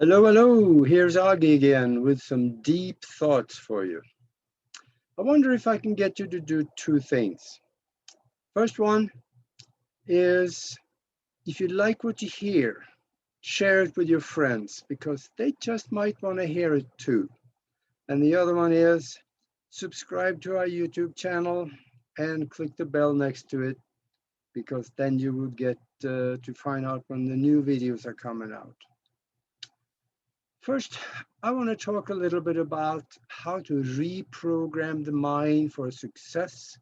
Hello, hello. Here's Augie again with some deep thoughts for you. I wonder if I can get you to do two things. First one is if you like what you hear, share it with your friends because they just might want to hear it too. And the other one is subscribe to our YouTube channel and click the bell next to it because then you will get to find out when the new videos are coming out. First, I want to talk a little bit about how to reprogram the mind for success,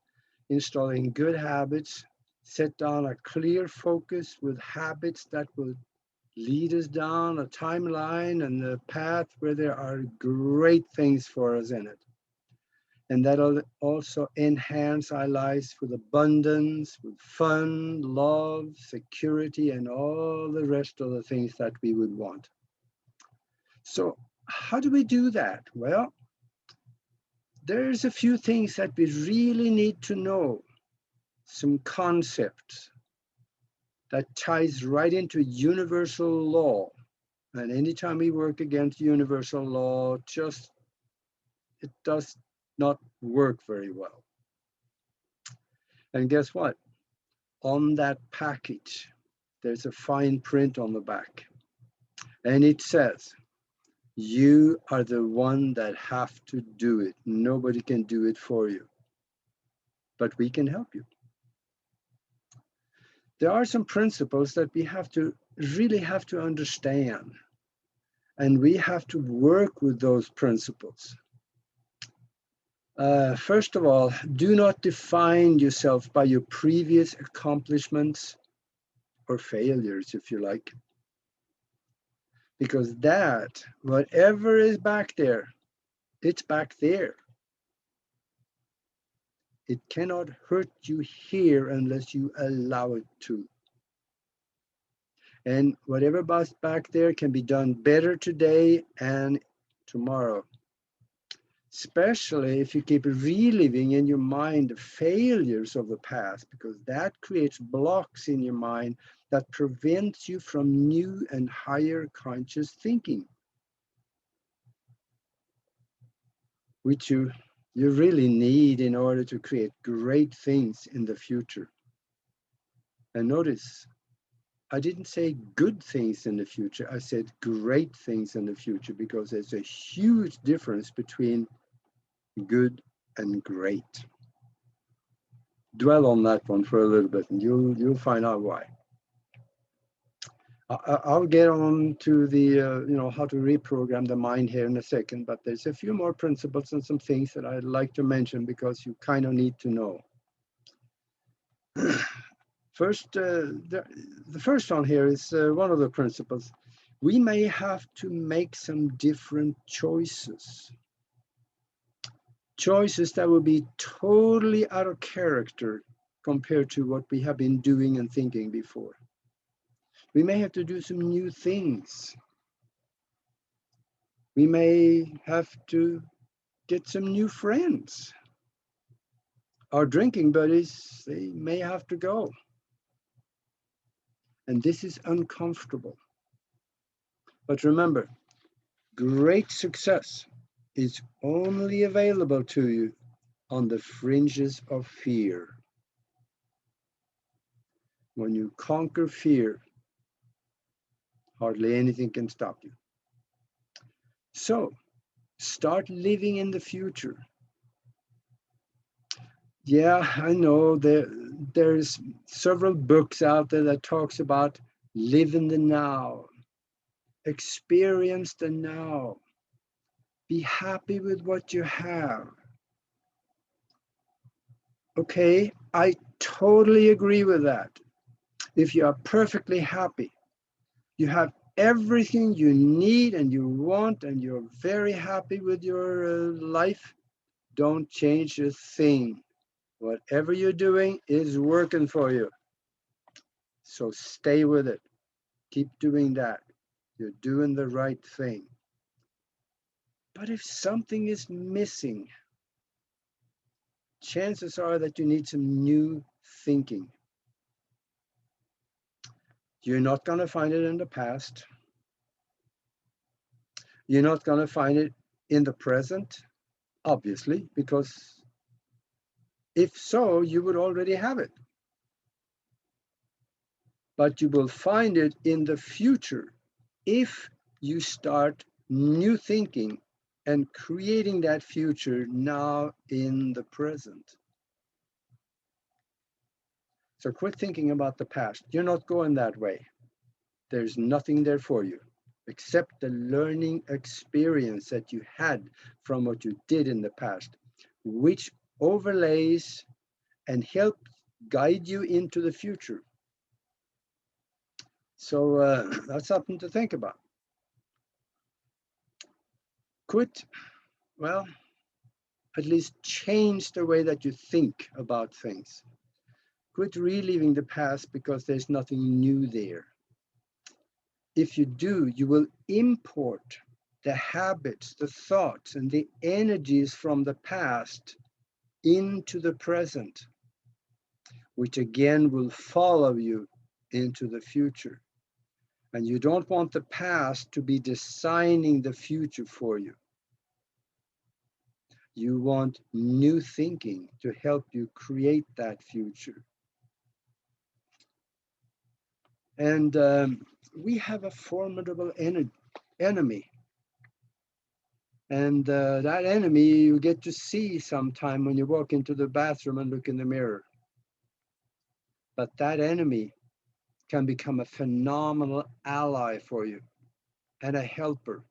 installing good habits, set down a clear focus with habits that will lead us down a timeline and a path where there are great things for us in it. And that'll also enhance our lives with abundance, with fun, love, security, and all the rest of the things that we would want. So how do we do that? Well, there's a few things that we really need to know, some concepts that ties right into universal law. And anytime we work against universal law, it does not work very well. And guess what? On that package, there's a fine print on the back. And it says, you are the one that have to do it. Nobody can do it for you, but we can help you. There are some principles that we really have to understand, and we have to work with those principles. First of all, do not define yourself by your previous accomplishments or failures, if you like. Because that, whatever is back there, it's back there. It cannot hurt you here unless you allow it to. And whatever's back there can be done better today and tomorrow. Especially if you keep reliving in your mind the failures of the past, because that creates blocks in your mind that prevents you from new and higher conscious thinking, which you really need in order to create great things in the future. And notice, I didn't say good things in the future, I said great things in the future, because there's a huge difference between good and great. Dwell on that one for a little bit and you'll find out why. I'll get on to the how to reprogram the mind here in a second, but there's a few more principles and some things that I'd like to mention because you kind of need to know. First, the first one here is one of the principles. We may have to make some different choices. Choices that will be totally out of character compared to what we have been doing and thinking before. We may have to do some new things. We may have to get some new friends. Our drinking buddies, they may have to go. And this is uncomfortable. But remember, great success is only available to you on the fringes of fear. When you conquer fear, hardly anything can stop you. So, start living in the future. Yeah, I know there's several books out there that talks about live in the now, experience the now, be happy with what you have. Okay, I totally agree with that. If you are perfectly happy, you have everything you need and you want and you're very happy with your life, don't change a thing. Whatever you're doing is working for you. So stay with it. Keep doing that. You're doing the right thing. But if something is missing, chances are that you need some new thinking. You're not going to find it in the past. You're not going to find it in the present, obviously, because if so, you would already have it. But you will find it in the future if you start new thinking and creating that future now in the present. So quit thinking about the past. You're not going that way. There's nothing there for you except the learning experience that you had from what you did in the past, which overlays and helps guide you into the future. So that's something to think about. Quit, well, at least change the way that you think about things. Quit reliving the past because there's nothing new there. If you do, you will import the habits, the thoughts, and the energies from the past into the present, which again will follow you into the future. And you don't want the past to be designing the future for you. You want new thinking to help you create that future. And we have a formidable enemy. And that enemy you get to see sometime when you walk into the bathroom and look in the mirror. But that enemy can become a phenomenal ally for you and a helper.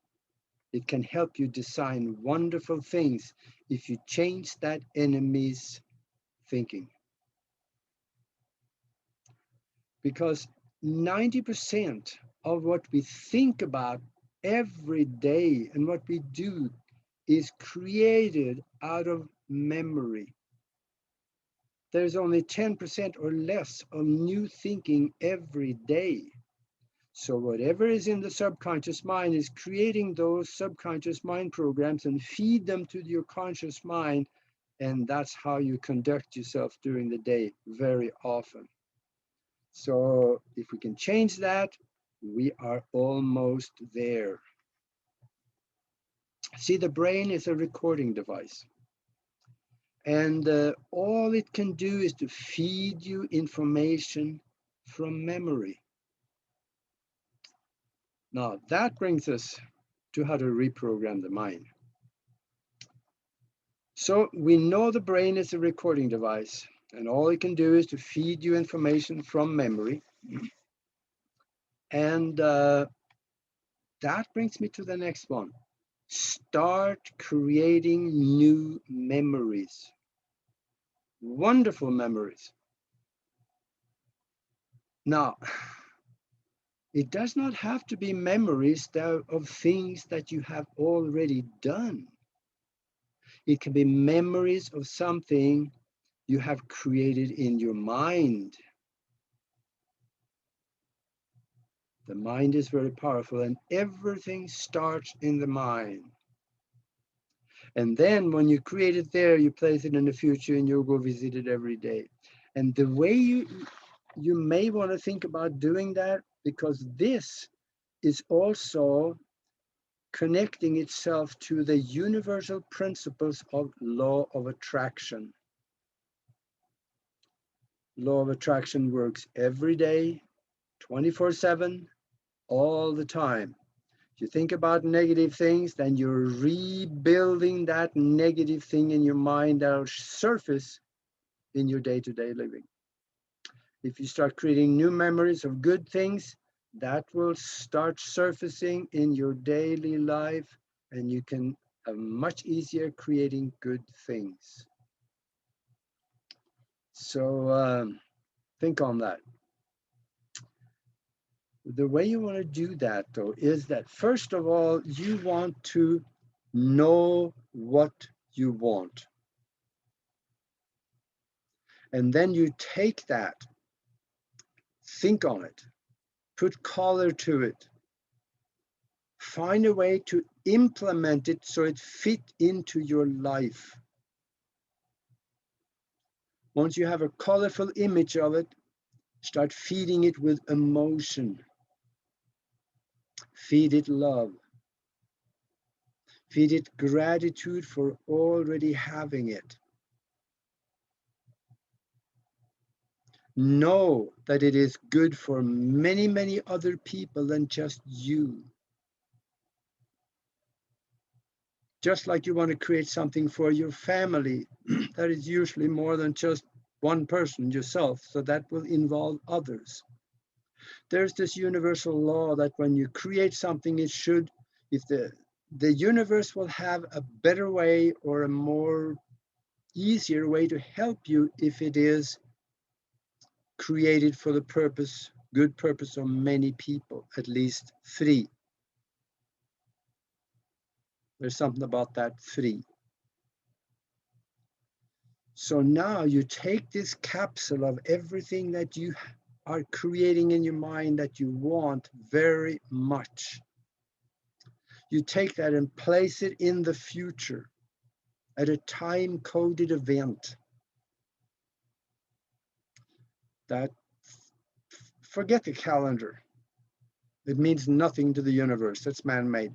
It can help you design wonderful things if you change that enemy's thinking. Because 90% of what we think about every day and what we do is created out of memory. There's only 10% or less of new thinking every day. So whatever is in the subconscious mind is creating those subconscious mind programs and feed them to your conscious mind. And that's how you conduct yourself during the day very often. So if we can change that, we are almost there. See, the brain is a recording device. And all it can do is to feed you information from memory. Now, that brings us to how to reprogram the mind. So we know the brain is a recording device, and all it can do is to feed you information from memory. And that brings me to the next one. Start creating new memories. Wonderful memories. Now, it does not have to be memories of things that you have already done. It can be memories of something you have created in your mind. The mind is very powerful, and everything starts in the mind. And then when you create it there, you place it in the future and you'll go visit it every day. And the way you may want to think about doing that, because this is also connecting itself to the universal principles of law of attraction. Law of attraction works every day, 24/7, all the time. If you think about negative things, then you're rebuilding that negative thing in your mind that will surface in your day-to-day living. If you start creating new memories of good things, that will start surfacing in your daily life, and you can have much easier creating good things. So think on that. The way you want to do that, though, is that first of all, you want to know what you want. And then you take that, think on it, put color to it, find a way to implement it so it fits into your life. Once you have a colorful image of it, start feeding it with emotion. Feed it love. Feed it gratitude for already having it. Know that it is good for many, many other people than just you. Just like you want to create something for your family, that is usually more than just one person, yourself, so that will involve others. There's this universal law that when you create something, it should, if the universe will have a better way or a more easier way to help you if it is created for the purpose, good purpose of many people, at least 3. There's something about that 3. So now you take this capsule of everything that you are creating in your mind that you want very much. You take that and place it in the future at a time-coded event. That, forget the calendar. It means nothing to the universe. That's man-made.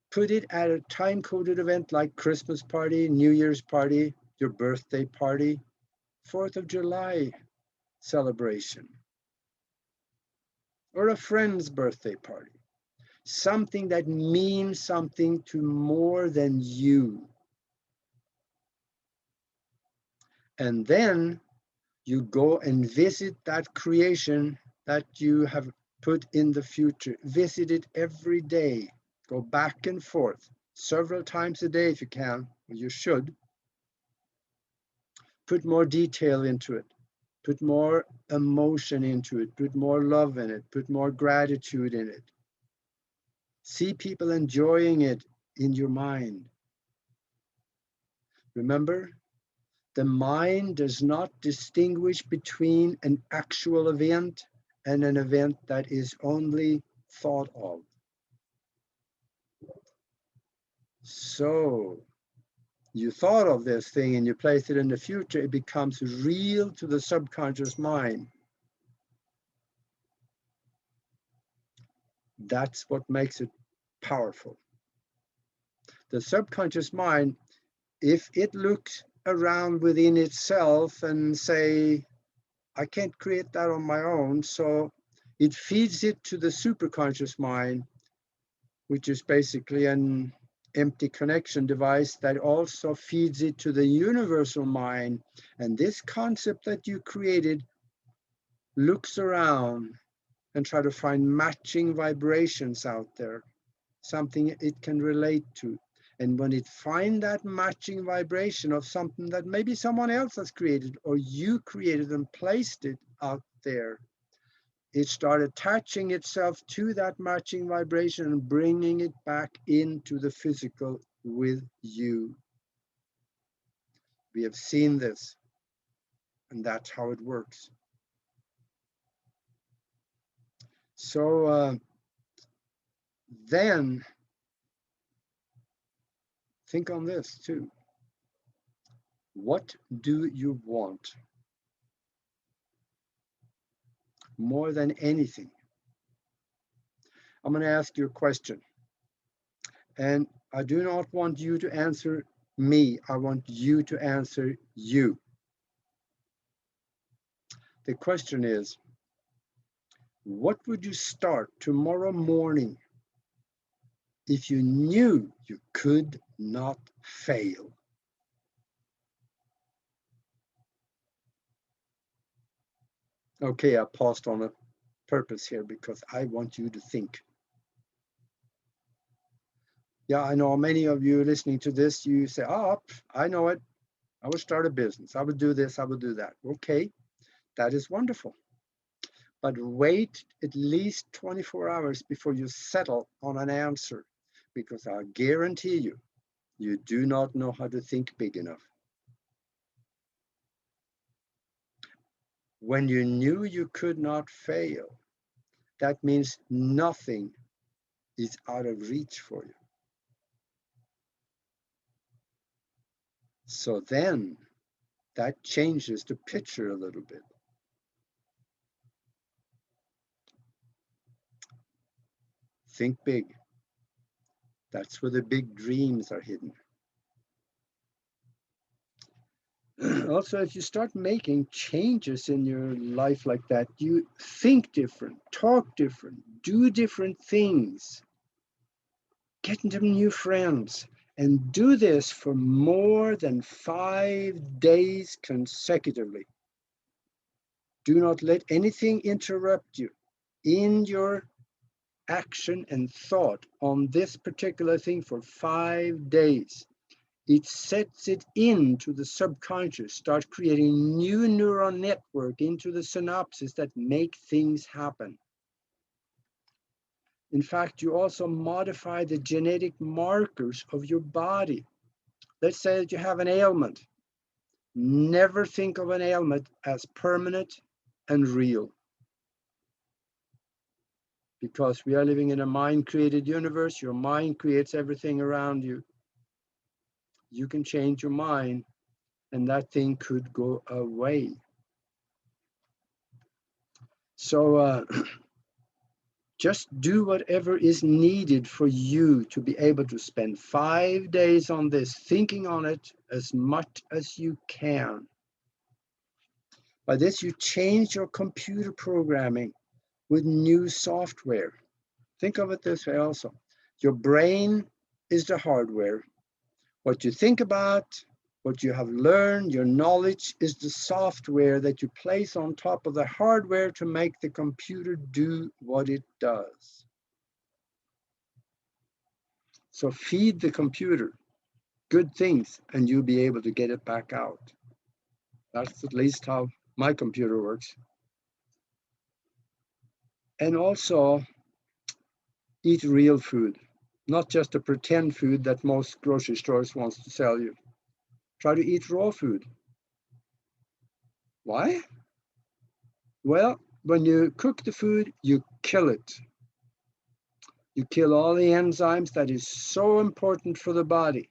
Put it at a time-coded event like Christmas party, New Year's party, your birthday party, 4th of July celebration, or a friend's birthday party. Something that means something to more than you. And then you go and visit that creation that you have put in the future. Visit it every day. Go back and forth several times a day if you can, or you should. Put more detail into it. Put more emotion into it. Put more love in it. Put more gratitude in it. See people enjoying it in your mind. Remember, the mind does not distinguish between an actual event and an event that is only thought of. So you thought of this thing and you place it in the future, it becomes real to the subconscious mind. That's what makes it powerful. The subconscious mind, if it looks around within itself and say, I can't create that on my own, so it feeds it to the superconscious mind, which is basically an empty connection device that also feeds it to the universal mind. And this concept that you created looks around and try to find matching vibrations out there, something it can relate to. And when it finds that matching vibration of something that maybe someone else has created or you created and placed it out there, it starts attaching itself to that matching vibration and bringing it back into the physical with you. We have seen this, and that's how it works. So then think on this too. What do you want more than anything? I'm going to ask you a question. And I do not want you to answer me. I want you to answer you. The question is, what would you start tomorrow morning if you knew you could not fail? Okay, I paused on a purpose here because I want you to think. Yeah, I know many of you listening to this, you say, oh, I know it. I would start a business. I would do this, I would do that. Okay, that is wonderful. But wait at least 24 hours before you settle on an answer, because I guarantee you, you do not know how to think big enough. When you knew you could not fail, that means nothing is out of reach for you. So then that changes the picture a little bit. Think big. That's where the big dreams are hidden. Also, if you start making changes in your life like that, you think different, talk different, do different things, get into new friends, and do this for more than 5 days consecutively. Do not let anything interrupt you in your action and thought on this particular thing for 5 days. It sets it into the subconscious, start creating new neural network into the synapses that make things happen. In fact, you also modify the genetic markers of your body. Let's say that you have an ailment. Never think of an ailment as permanent and real. Because we are living in a mind-created universe. Your mind creates everything around you. You can change your mind, and that thing could go away. So just do whatever is needed for you to be able to spend 5 days on this, thinking on it as much as you can. By this, you change your computer programming with new software. Think of it this way also. Your brain is the hardware. What you think about, what you have learned, your knowledge is the software that you place on top of the hardware to make the computer do what it does. So feed the computer good things and you'll be able to get it back out. That's at least how my computer works. And also eat real food, not just a pretend food that most grocery stores wants to sell you. Try to eat raw food. Why? Well, when you cook the food, you kill it. You kill all the enzymes that is so important for the body.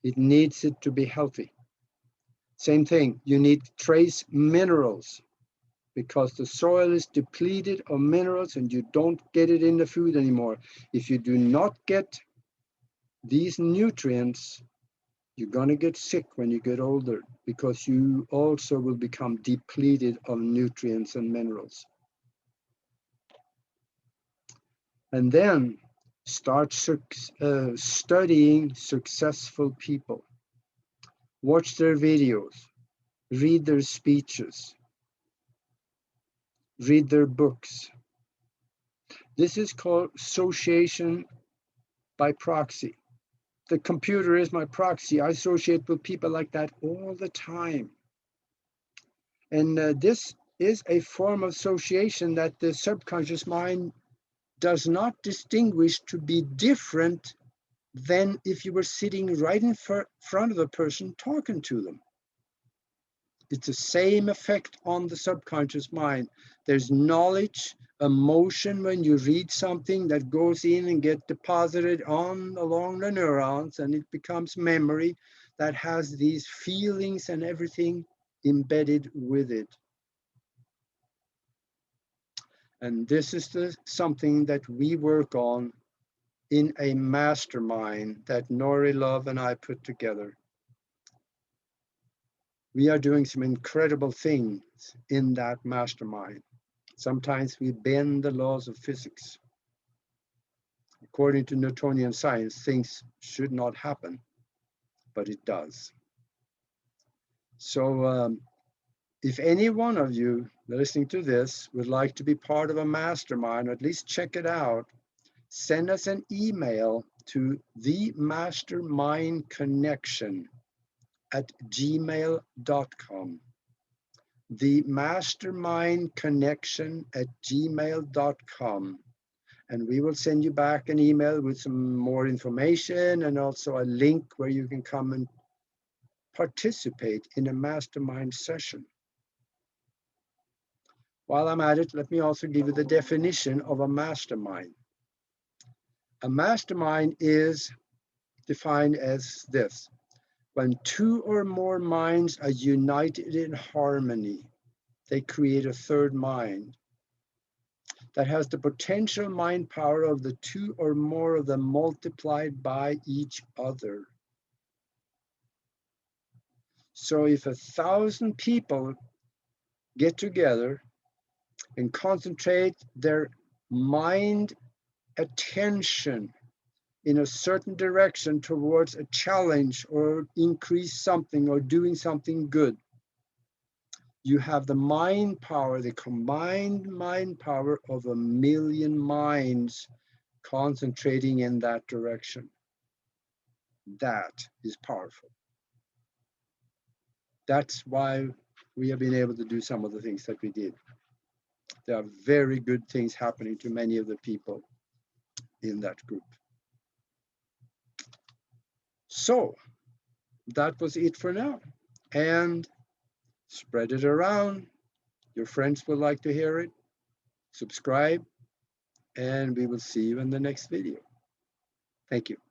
It needs it to be healthy. Same thing, you need trace minerals because the soil is depleted of minerals and you don't get it in the food anymore. If you do not get these nutrients, you're going to get sick when you get older because you also will become depleted of nutrients and minerals. And then start studying successful people. Watch their videos, read their speeches, read their books. This is called association by proxy. The computer is my proxy. I associate with people like that all the time. And this is a form of association that the subconscious mind does not distinguish to be different than if you were sitting right in front of the person talking to them. It's the same effect on the subconscious mind. There's knowledge, emotion when you read something that goes in and get deposited on along the neurons, and it becomes memory that has these feelings and everything embedded with it. And this is something that we work on in a mastermind that Nori Love and I put together. We are doing some incredible things in that mastermind. Sometimes we bend the laws of physics. According to Newtonian science, things should not happen, but it does. So if any one of you listening to this would like to be part of a mastermind, or at least check it out, send us an email to themastermindconnection@gmail.com. themastermindconnection@gmail.com. And we will send you back an email with some more information and also a link where you can come and participate in a mastermind session. While I'm at it, let me also give you the definition of a mastermind. A mastermind is defined as this: when two or more minds are united in harmony, they create a third mind. that has the potential mind power of the two or more of them multiplied by each other. So if 1,000 people get together and concentrate their mind attention in a certain direction towards a challenge or increase something or doing something good, you have the mind power, the combined mind power of 1,000,000 minds concentrating in that direction. That is powerful. That's why we have been able to do some of the things that we did. There are very good things happening to many of the people in that group. So that was it for now. And spread it around. Your friends will like to hear it. Subscribe, and we will see you in the next video. Thank you.